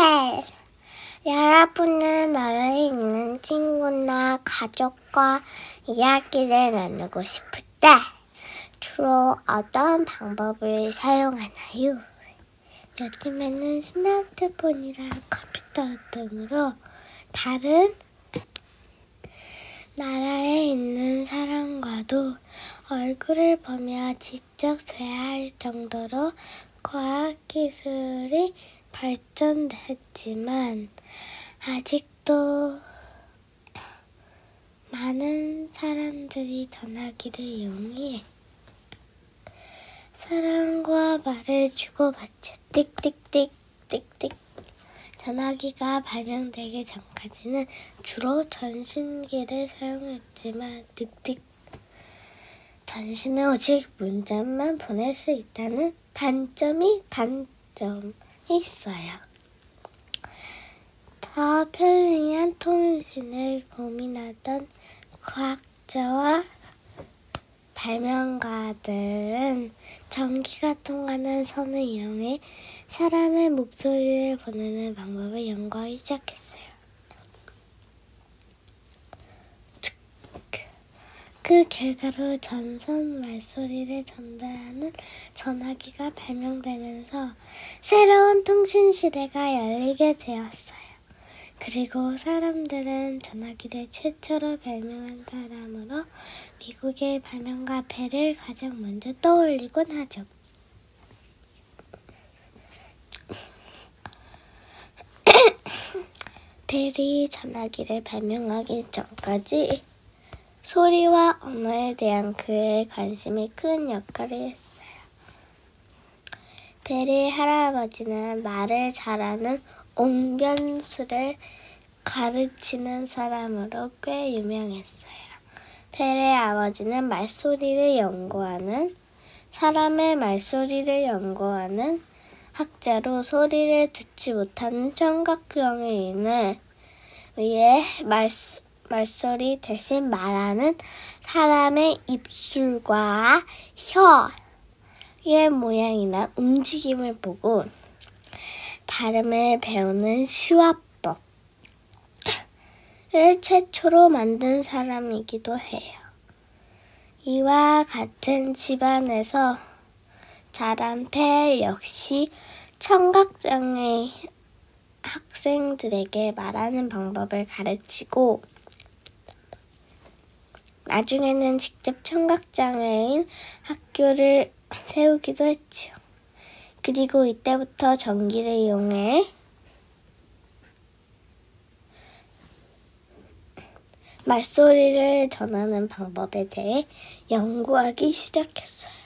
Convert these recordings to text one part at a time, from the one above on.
텔. 여러분은 마을에 있는 친구나 가족과 이야기를 나누고 싶을 때 주로 어떤 방법을 사용하나요? 요즘에는 스마트폰이랑 컴퓨터 등으로 다른 나라에 있는 사람과도 얼굴을 보며 직접 대화할 정도로 과학기술이 발전했지만 아직도 많은 사람들이 전화기를 이용해 사람과 말을 주고받죠. 띡띡띡 띡띡. 전화기가 발명되기 전까지는 주로 전신기를 사용했지만 띡띡. 전신은 오직 문자만 보낼 수 있다는 단점이 있어요. 더 편리한 통신을 고민하던 과학자와 발명가들은 전기가 통하는 선을 이용해 사람의 목소리를 보내는 방법을 연구하기 시작했어요. 그 결과로 전선 말소리를 전달하는 전화기가 발명되면서 새로운 통신 시대가 열리게 되었어요. 그리고 사람들은 전화기를 최초로 발명한 사람으로 미국의 발명가 벨을 가장 먼저 떠올리곤 하죠. 벨이 전화기를 발명하기 전까지 소리와 언어에 대한 그의 관심이 큰 역할을 했어요. 벨의 할아버지는 말을 잘하는 옹변수를 가르치는 사람으로 꽤 유명했어요. 벨의 아버지는 사람의 말소리를 연구하는 학자로 소리를 듣지 못하는 청각장애인을 위해 말소리 대신 말하는 사람의 입술과 혀의 모양이나 움직임을 보고 발음을 배우는 시화법을 최초로 만든 사람이기도 해요. 이와 같은 집안에서 자란 벨 역시 청각장애 학생들에게 말하는 방법을 가르치고 나중에는 직접 청각장애인 학교를 세우기도 했죠. 그리고 이때부터 전기를 이용해 말소리를 전하는 방법에 대해 연구하기 시작했어요.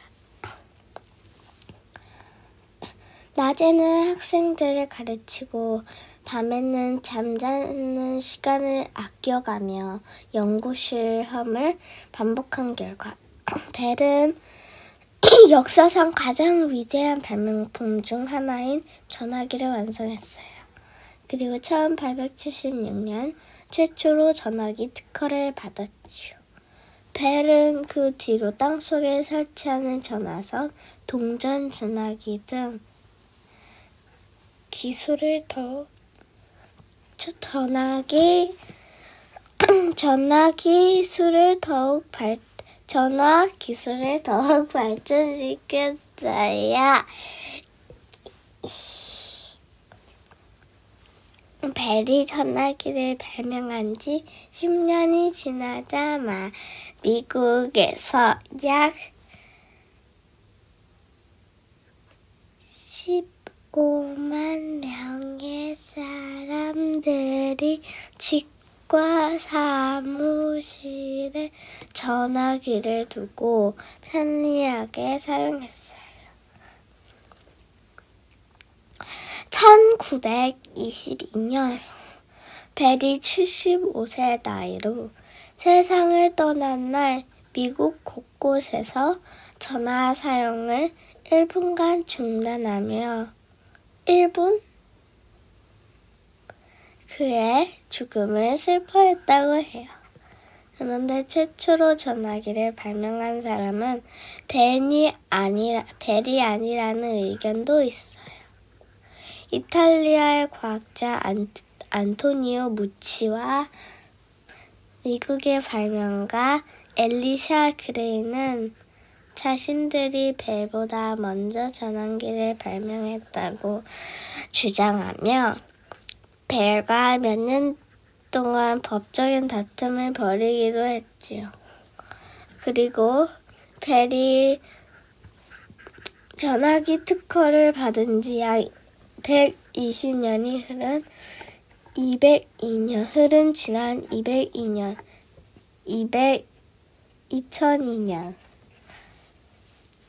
낮에는 학생들을 가르치고 밤에는 잠자는 시간을 아껴가며 연구 실험을 반복한 결과 벨은 역사상 가장 위대한 발명품 중 하나인 전화기를 완성했어요. 그리고 1876년 최초로 전화기 특허를 받았죠. 벨은 그 뒤로 땅속에 설치하는 전화선, 동전 전화기 등 전화 기술을 더욱 발전시켰어요. 벨이 전화기를 발명한 지 10년이 지나자 미국에서 약 15만 명의 사람들이 집과 사무실에 전화기를 두고 편리하게 사용했어요. 1922년 벨이 75세 나이로 세상을 떠난 날 미국 곳곳에서 전화 사용을 1분간 중단하며 1분 그의 죽음을 슬퍼했다고 해요. 그런데 최초로 전화기를 발명한 사람은 벨이 아니라는 의견도 있어요. 이탈리아의 과학자 안토니오 무치와 미국의 발명가 엘리샤 그레이는 자신들이 벨보다 먼저 전환기를 발명했다고 주장하며 벨과 몇 년 동안 법적인 다툼을 벌이기도 했지요. 그리고 벨이 전화기 특허를 받은 지 약 120년이 지난 2002년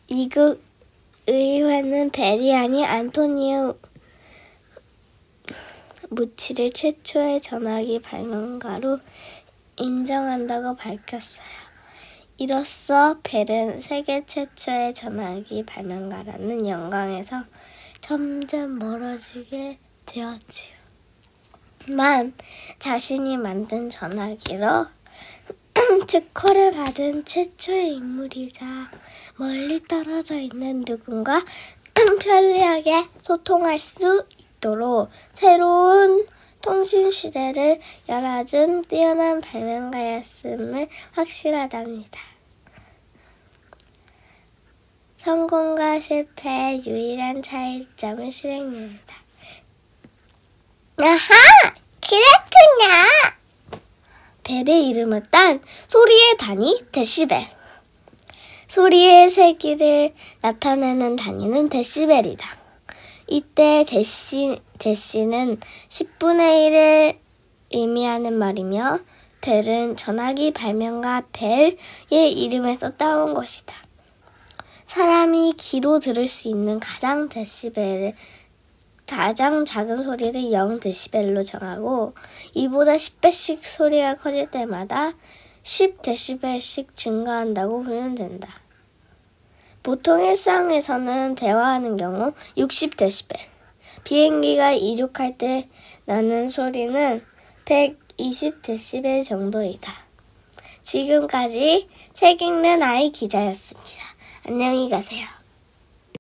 미국 의회는 벨이 아닌 안토니오 무치를 최초의 전화기 발명가로 인정한다고 밝혔어요. 이로써 벨은 세계 최초의 전화기 발명가라는 영광에서 점점 멀어지게 되었지요. 만 자신이 만든 전화기로 특허를 받은 최초의 인물이자 멀리 떨어져 있는 누군가 편리하게 소통할 수 있도록 새로운 통신 시대를 열어준 뛰어난 발명가였음을 확실하답니다. 성공과 실패의 유일한 차이점은 실행률이다. 아하! 그렇군요! 벨의 이름을 딴 소리의 단위 데시벨. 소리의 세기를 나타내는 단위는 데시벨이다. 이때 데시는 10분의 1을 의미하는 말이며 벨은 전화기 발명가 벨의 이름에서 따온 것이다. 사람이 귀로 들을 수 있는 가장 작은 소리를 0데시벨로 정하고 이보다 10배씩 소리가 커질 때마다 10데시벨씩 증가한다고 보면 된다. 보통 일상에서는 대화하는 경우 60데시벨, 비행기가 이륙할 때 나는 소리는 120데시벨 정도이다. 지금까지 책 읽는 아이 기자였습니다. 안녕히 가세요.